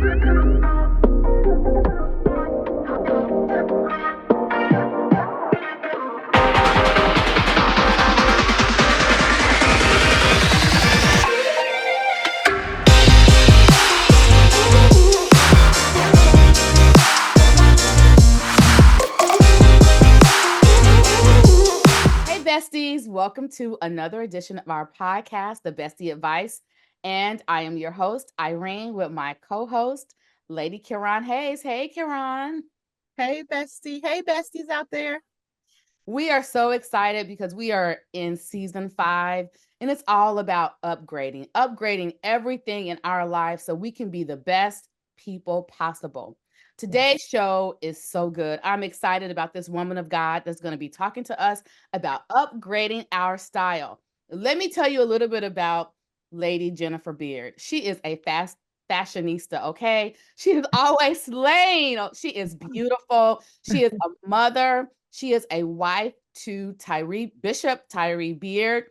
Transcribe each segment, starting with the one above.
Besties, welcome to another edition of our podcast, The Bestie Advice. And I am your host, Irene, with my co-host, Lady Kiran Hayes. Hey, Kiran. Hey, bestie. Hey, besties out there. We are so excited because we are in season 5, and it's all about upgrading everything in our life so we can be the best people possible. Today's show is so good. I'm excited about this woman of God that's going to be talking to us about upgrading our style. Let me tell you a little bit about Lady Jennifer Beard. She is a fashionista, okay? She is always slaying. She is beautiful. She is a mother. She is a wife to Bishop Tyree Beard.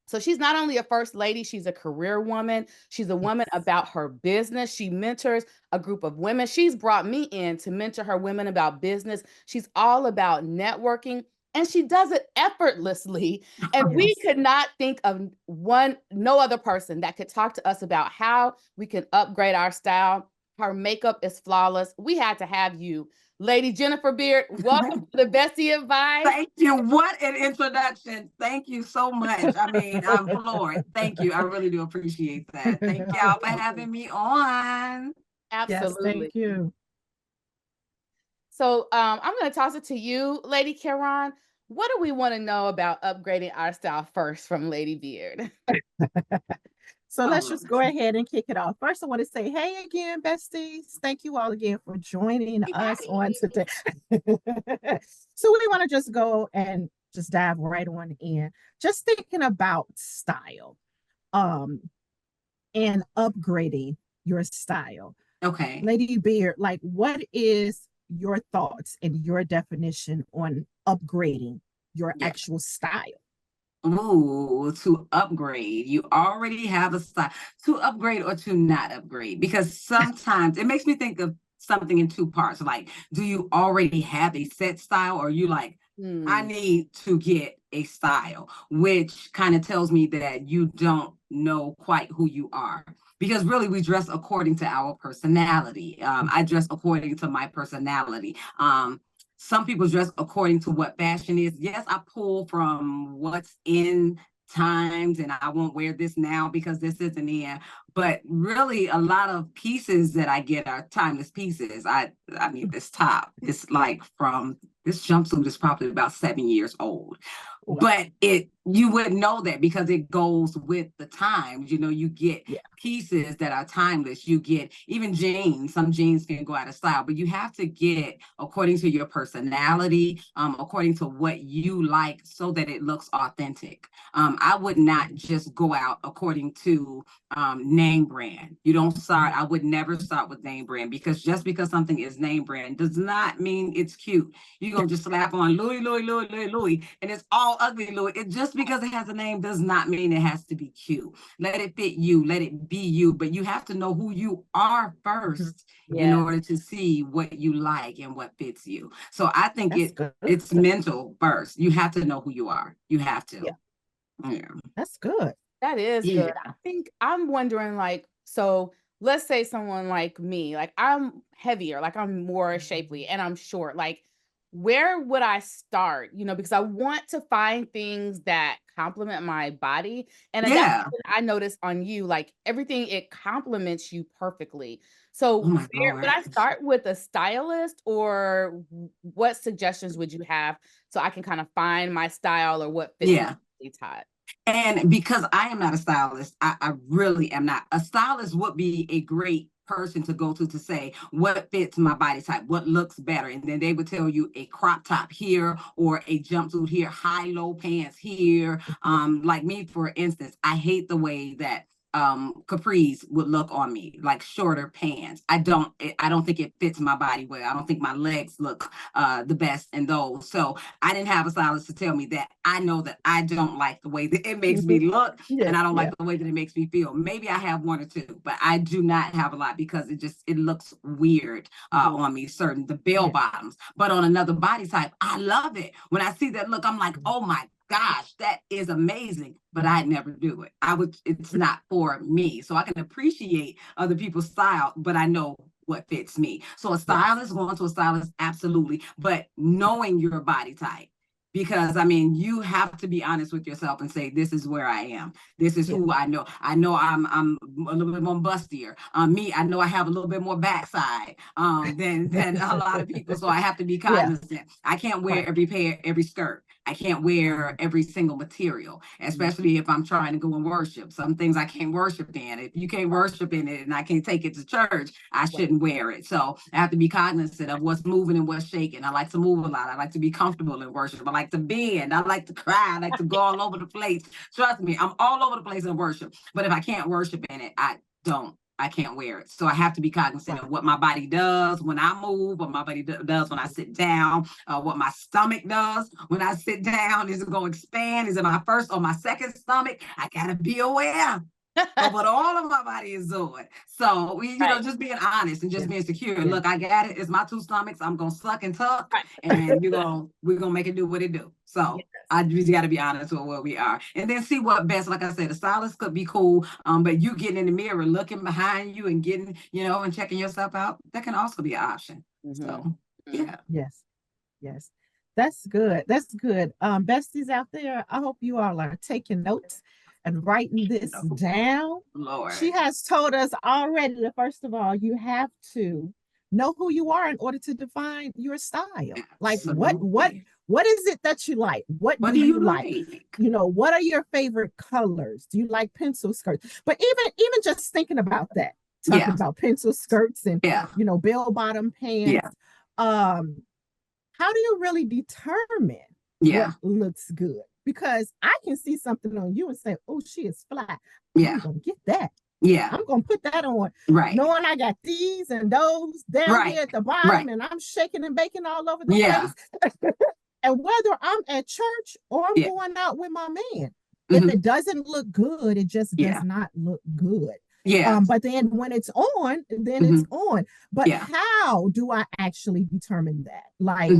So she's not only a first lady, she's a career woman. She's a woman about her business. She mentors a group of women. She's brought me in to mentor her women about business. She's all about networking, and she does it effortlessly. And we could not think of no other person that could talk to us about how we can upgrade our style. Her makeup is flawless. We had to have you, Lady Jennifer Beard. Welcome to the Bestie Advice. Thank you. What an introduction. Thank you so much. I mean, I'm floored. Thank you. I really do appreciate that. Thank y'all for having me on. Absolutely. Yes, thank you. So I'm going to toss it to you, Lady Kiran. What do we want to know about upgrading our style first from Lady Beard? So let's just go ahead and kick it off. First, I want to say, hey again, besties. Thank you all again for joining us on today. So we want to just go and just dive right on in. Just thinking about style and upgrading your style. Okay. Lady Beard, like, what is your thoughts and your definition on upgrading your actual style? Ooh, to upgrade. You already have a style. To upgrade or to not upgrade. Because sometimes it makes me think of something in two parts. Like, do you already have a set style, or are you like, I need to get a style, which kind of tells me that you don't know quite who you are. Because really, we dress according to our personality. I dress according to my personality. Some people dress according to what fashion is. Yes, I pull from what's in times, and I won't wear this now because this isn't in. But really, a lot of pieces that I get are timeless pieces. I mean, this top, it's like from this jumpsuit is probably about 7 years old. But you wouldn't know that because it goes with the times. You know, you get pieces that are timeless. You get even jeans. Some jeans can go out of style, but you have to get according to your personality, according to what you like, so that it looks authentic. I would not just go out according to name brand. I would never start with name brand, because just because something is name brand does not mean it's cute. You're going to just slap on Louis, and it's all ugly Louis. Just because it has a name does not mean it has to be cute. Let it fit you, let it be you, but you have to know who you are first in order to see what you like and what fits you. So I think it's mental first. You have to know who you are. You have to. Yeah. That's good. That is good. I think I'm wondering, like, so let's say someone like me, like I'm heavier, like I'm more shapely and I'm short, like where would I start? You know, because I want to find things that complement my body. And that's what I noticed on you, like everything, it complements you perfectly. So would I start with a stylist, or what suggestions would you have so I can kind of find my style or what fits me tight? And because I am not a stylist, I really am not. A stylist would be a great person to go to say what fits my body type, what looks better. And then they would tell you a crop top here or a jumpsuit here, high-low pants here. Like me, for instance, I hate the way that capris would look on me, like shorter pants. I don't think it fits my body well. I don't think my legs look the best in those. So I didn't have a stylist to tell me that. I know that I don't like the way that it makes me look, and I don't like the way that it makes me feel. Maybe I have one or two, but I do not have a lot because it looks weird on me, certain the bell bottoms. But on another body type, I love it. When I see that look, I'm like, oh my gosh, that is amazing. But I'd never do it. It's not for me. So I can appreciate other people's style, but I know what fits me. So a stylist, going to a stylist, absolutely. But knowing your body type. Because I mean, you have to be honest with yourself and say, this is where I am. This is who I know. I know I'm a little bit more bustier. Me, I know I have a little bit more backside than a lot of people. So I have to be cognizant. I can't wear every skirt. I can't wear every single material, especially if I'm trying to go and worship. Some things I can't worship in. If you can't worship in it and I can't take it to church, I shouldn't wear it. So I have to be cognizant of what's moving and what's shaking. I like to move a lot. I like to be comfortable in worship. I like to bend. I like to cry. I like to go all over the place. Trust me, I'm all over the place in worship. But if I can't worship in it, I can't wear it. So I have to be cognizant of what my body does when I move, what my body does when I sit down, what my stomach does when I sit down. Is it going to expand? Is it my first or my second stomach? I got to be aware of what all of my body is doing. So, just being honest and just being secure. Look, I got it. It's my two stomachs. I'm going to suck and tuck, and we're going to make it do what it do. So I just got to be honest with where we are, and then see what best. Like I said, the stylist could be cool, but you getting in the mirror, looking behind you, and getting, and checking yourself out, that can also be an option. So, yes, that's good. That's good. Besties out there, I hope you all are taking notes and writing this down. Lord, she has told us already that first of all, you have to know who you are in order to define your style. Like what is it that you like? What do you like? What are your favorite colors? Do you like pencil skirts? But even just thinking about that, talking about pencil skirts and bell bottom pants. How do you really determine what looks good? Because I can see something on you and say, oh, she is fly. I'm gonna get that. I'm gonna put that on. Knowing I got these and those down here at the bottom, and I'm shaking and baking all over the place. And whether I'm at church or I'm going out with my man, if it doesn't look good, it just does not look good. But then when it's on, then it's on. But how do I actually determine that? Like,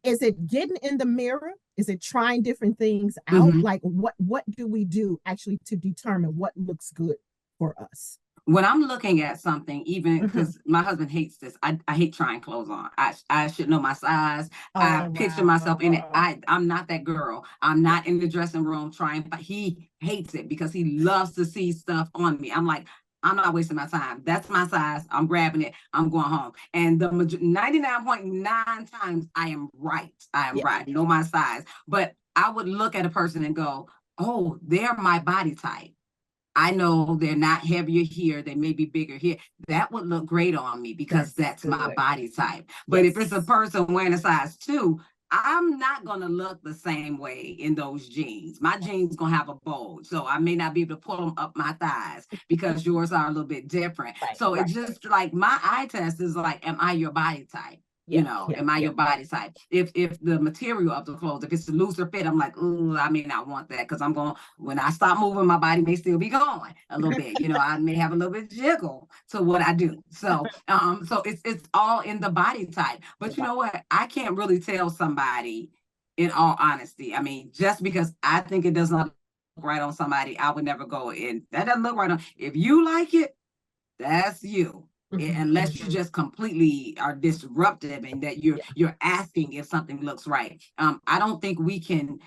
is it getting in the mirror? Is it trying different things out? Like, what do we do actually to determine what looks good for us? When I'm looking at something, even because my husband hates this, I hate trying clothes on. I should know my size. I picture myself in it. I'm not that girl. I'm not in the dressing room trying, but he hates it because he loves to see stuff on me. I'm like, I'm not wasting my time. That's my size. I'm grabbing it. I'm going home. And the 99.9 times I am right. I am right. I know my size. But I would look at a person and go, oh, they're my body type. I know they're not heavier here. They may be bigger here. That would look great on me because that's my body type. But if it's a person wearing a size 2, I'm not going to look the same way in those jeans. My jeans going to have a bulge. So I may not be able to pull them up my thighs because yours are a little bit different. So it's just like my eye test is like, am I your body type? Am I your body type? If the material of the clothes, if it's a looser fit, I'm like, ooh, I may not want that because when I stop moving, my body may still be going a little bit. I may have a little bit jiggle to what I do. So, so it's all in the body type. But you know what? I can't really tell somebody, in all honesty. I mean, just because I think it does not look right on somebody, I would never go in. That doesn't look right on. If you like it, that's you. Unless you just completely are disruptive and that you're asking if something looks right. I don't think we can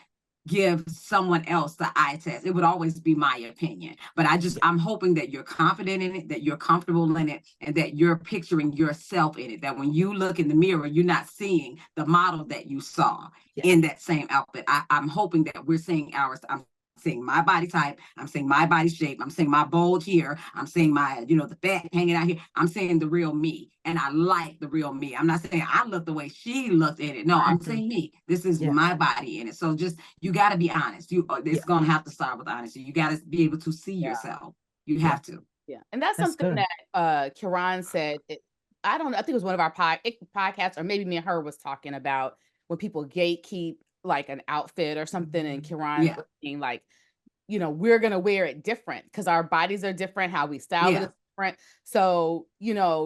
give someone else the eye test. It would always be my opinion. But I'm hoping that you're confident in it, that you're comfortable in it, and that you're picturing yourself in it. That when you look in the mirror, you're not seeing the model that you saw in that same outfit. I'm hoping that we're seeing ours. I'm seeing my body type. I'm seeing my body shape. I'm seeing my bulge here. I'm seeing my, the fat hanging out here. I'm seeing the real me. And I like the real me. I'm not saying I look the way she looked in it. No, I'm saying me. This is my body in it. So just, you got to be honest. It's going to have to start with honesty. You got to be able to see yourself. You have to. Yeah. And that's That's something good. that Kiran said. I don't know. I think it was one of our podcasts, or maybe me and her was talking about when people gatekeep like an outfit or something, and Kiran Yeah. was being like, we're going to wear it different because our bodies are different, how we style it is different. So,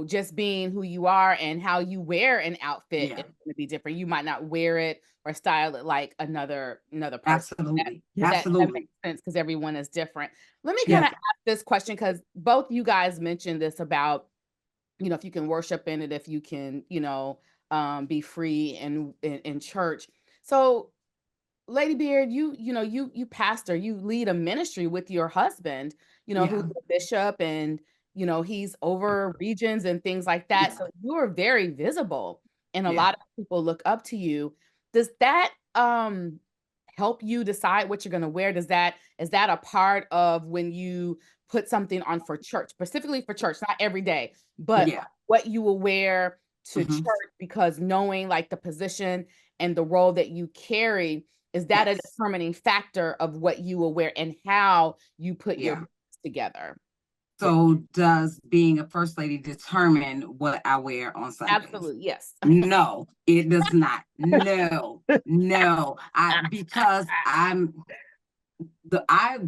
just being who you are and how you wear an outfit is going to be different. You might not wear it or style it like another person. Absolutely. That Absolutely. makes sense because everyone is different. Let me Yeah. kind of ask this question, because both you guys mentioned this about, if you can worship in it, if you can, be free in church. So, Lady Beard, you pastor, you lead a ministry with your husband, who's a bishop, and he's over regions and things like that. Yeah. So you are very visible, and a Yeah. lot of people look up to you. Does that help you decide what you're going to wear? Is that a part of when you put something on for church, specifically for church, not every day, but Yeah. what you will wear to Mhm. church, because knowing like the position and the role that you carry, is that a Yes. determining factor of what you will wear and how you put your Yeah. business together? So does being a first lady determine what I wear on Sundays? Absolutely, yes. No, it does not. No, no. Because I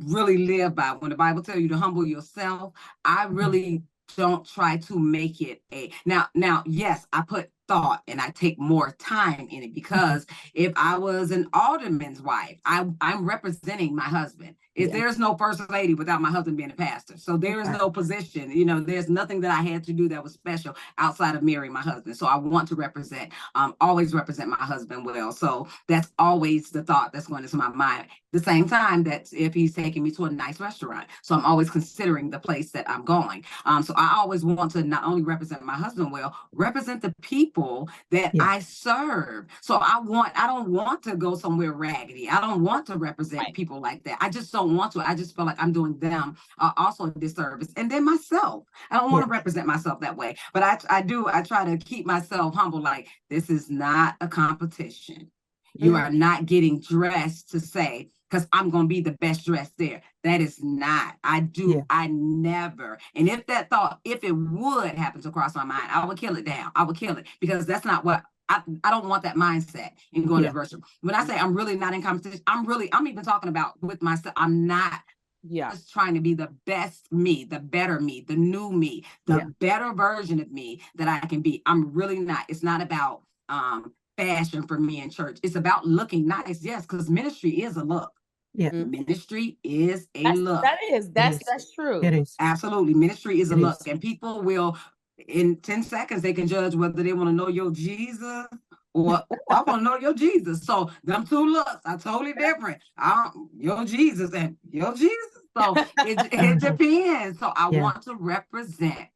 really live by when the Bible tells you to humble yourself. I really don't try to make it a now, yes, I put thought and I take more time in it, because if I was an alderman's wife, I'm representing my husband. If there's no first lady without my husband being a pastor, so there is no position, there's nothing that I had to do that was special outside of marrying my husband. So I want to always represent my husband well. So that's always the thought that's going into my mind. The same time that if he's taking me to a nice restaurant, so I'm always considering the place that I'm going. So I always want to not only represent my husband well, represent the people that I serve. So I don't want to go somewhere raggedy. I don't want to represent people like that. I just don't want to. I just feel like I'm doing them also a disservice, and then myself. I don't want to represent myself that way. But I try to keep myself humble. Like, this is not a competition. You are not getting dressed to say, because I'm going to be the best dressed there. That is not. I never. And if it would happen to cross my mind, I would kill it down. I would kill it, because that's not what I don't want that mindset in going to worship. When I say I'm really not in competition, I'm even talking about with myself. I'm not just trying to be the best me, the better me, the new me, the better version of me that I can be. I'm really not. It's not about fashion for me in church. It's about looking nice. Yes, because ministry is a look. Yeah. Ministry is a look. That's true. It is. Absolutely. Ministry is a look. And people will, in 10 seconds, they can judge whether they want to know your Jesus or I want to know your Jesus. So them two looks are totally different. Your Jesus and your Jesus. So it depends. So I want to represent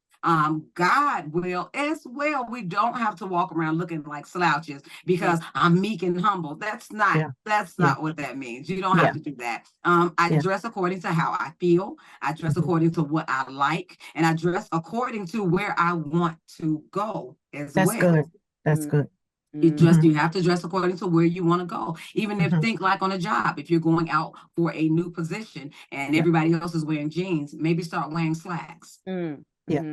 God will as well. We don't have to walk around looking like slouches because I'm meek and humble. That's not what that means. You don't have to do that. I dress according to how I feel. I dress according to what I like, and I dress according to where I want to go as well. That's good. That's good. You have to dress according to where you want to go. Even if think like on a job, if you're going out for a new position and everybody else is wearing jeans, maybe start wearing slacks.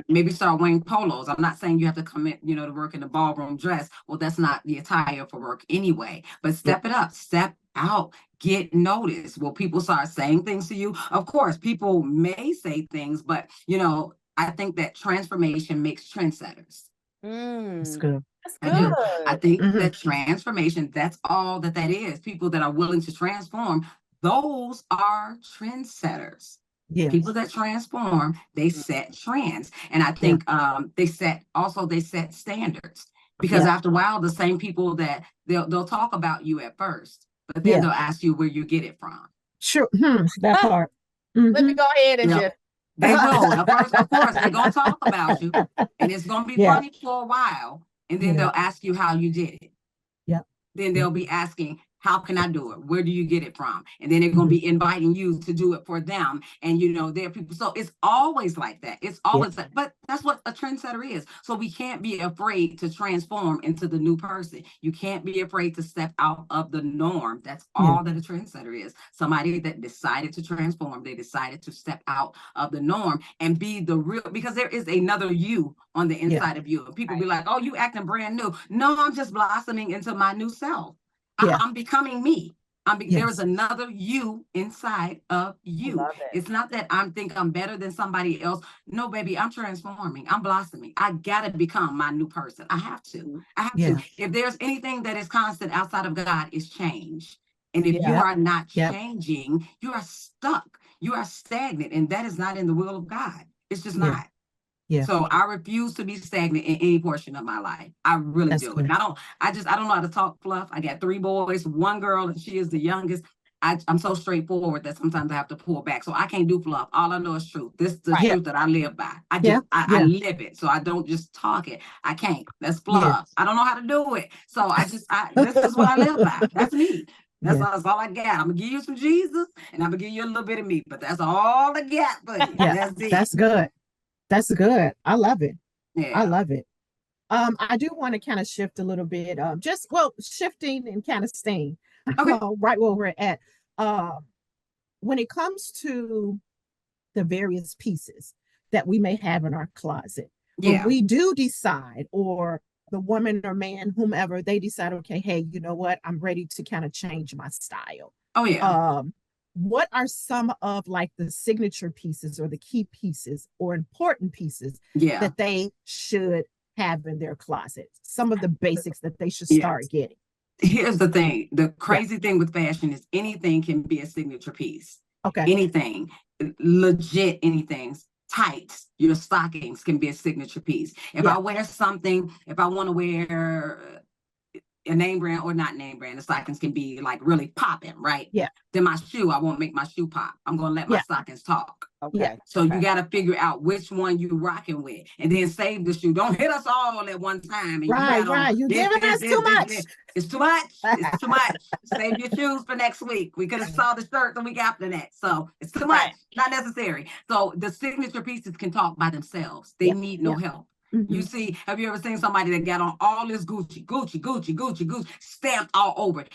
Maybe start wearing polos. I'm not saying you have to come in, to work in a ballroom dress. Well, that's not the attire for work anyway. But step it up, step out, get noticed. Will people start saying things to you? Of course, people may say things, but I think that transformation makes trendsetters. That's good. That's good. I think that transformation, that's all that is. People that are willing to transform, those are trendsetters. People that transform, they set trends. And I think they set standards, because after a while, the same people that they'll talk about you at first, but then they'll ask you where you get it from. Sure. That part. Let me go ahead and just. They will. Of course, they're going to talk about you, and it's going to be funny for a while. And then they'll ask you how you did it. Then they'll be asking, how can I do it? Where do you get it from? And then they're going to be inviting you to do it for them. And, they're people. So it's always like that. It's always like, but That's what a trendsetter is. So we can't be afraid to transform into the new person. You can't be afraid to step out of the norm. That's Yeah. all that a trendsetter is. Somebody that decided to transform. They decided to step out of the norm and be the real, because there is another you on the inside of you. And people be like, oh, you acting brand new. No, I'm just blossoming into my new self. Yeah. I'm becoming me. There is Yes. another you inside of you. Love it. It's not that I think I'm better than somebody else. No, baby, I'm transforming. I'm blossoming. I gotta become my new person. I have to. I have Yeah. to. If there's anything that is constant outside of God, it's change. And if you Yep. are not Yep. changing, you are stuck. You are stagnant, and that is not in the will of God. It's just Yeah. not. Yeah. So I refuse to be stagnant in any portion of my life. I really That's do. good. And I don't know how to talk fluff. I got 3 boys, 1 girl, and she is the youngest. I'm so straightforward that sometimes I have to pull back. So I can't do fluff. All I know is truth. This is the Yeah. truth that I live by. I Yeah. I live it. So I don't just talk it. I can't. That's Yeah. fluff. I don't know how to do it. So this is what I live by. That's me. Yeah. That's all I got. I'm gonna give you some Jesus, and I'm gonna give you a little bit of me, but that's all I got for you. Yeah. That's it. That's good. That's good. I love it. I Yeah. love it. I do want to kind of shift a little bit, shifting and kind of staying Okay. right where we're at. When it comes to the various pieces that we may have in our closet, when Yeah. we do decide, or the woman or man, whomever, they decide, okay, hey, you know what? I'm ready to kind of change my style. Oh yeah. What are some of like the signature pieces or the key pieces or important pieces Yeah. that they should have in their closet? Some of the basics that they should Yeah. start getting. Here's the thing. The crazy thing with fashion is anything can be a signature piece. Okay. Anything, legit anything. Tights, your stockings can be a signature piece. If Yeah. I wear something, if I want to wear a name brand or not name brand, the stockings can be like really popping, right? Yeah. Then my shoe, I won't make my shoe pop. I'm gonna let my Yeah. stockings talk. Okay. Yeah. So you got to figure out which one you rocking with, and then save the shoe. Don't hit us all at one time. And Right, you got right. You're giving us too much. It's too much. It's too much. Save your shoes for next week. We could have saw the shirt the week after that. So it's too much. Right. Not necessary. So the signature pieces can talk by themselves. They Yeah. need no help. You see, have you ever seen somebody that got on all this Gucci stamped all over it?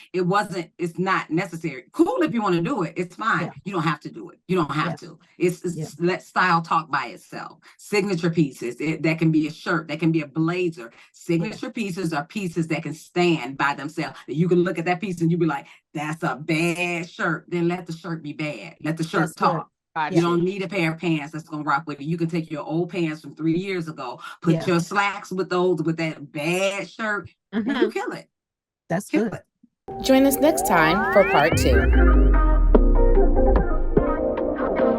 It's not necessary. Cool if you want to do it. It's fine. Yeah. You don't have to do it. You don't have Yeah. to. It's let style talk by itself. Signature pieces, that can be a shirt, that can be a blazer. Signature pieces are pieces that can stand by themselves. You can look at that piece and you be like, that's a bad shirt. Then let the shirt be bad. Let the shirt That's talk. Gotcha. You don't need a pair of pants that's gonna rock with you. You can take your old pants from 3 years ago, put Yeah. your slacks with that bad shirt, and you kill it. That's Kill good. it. Join us next time for part 2.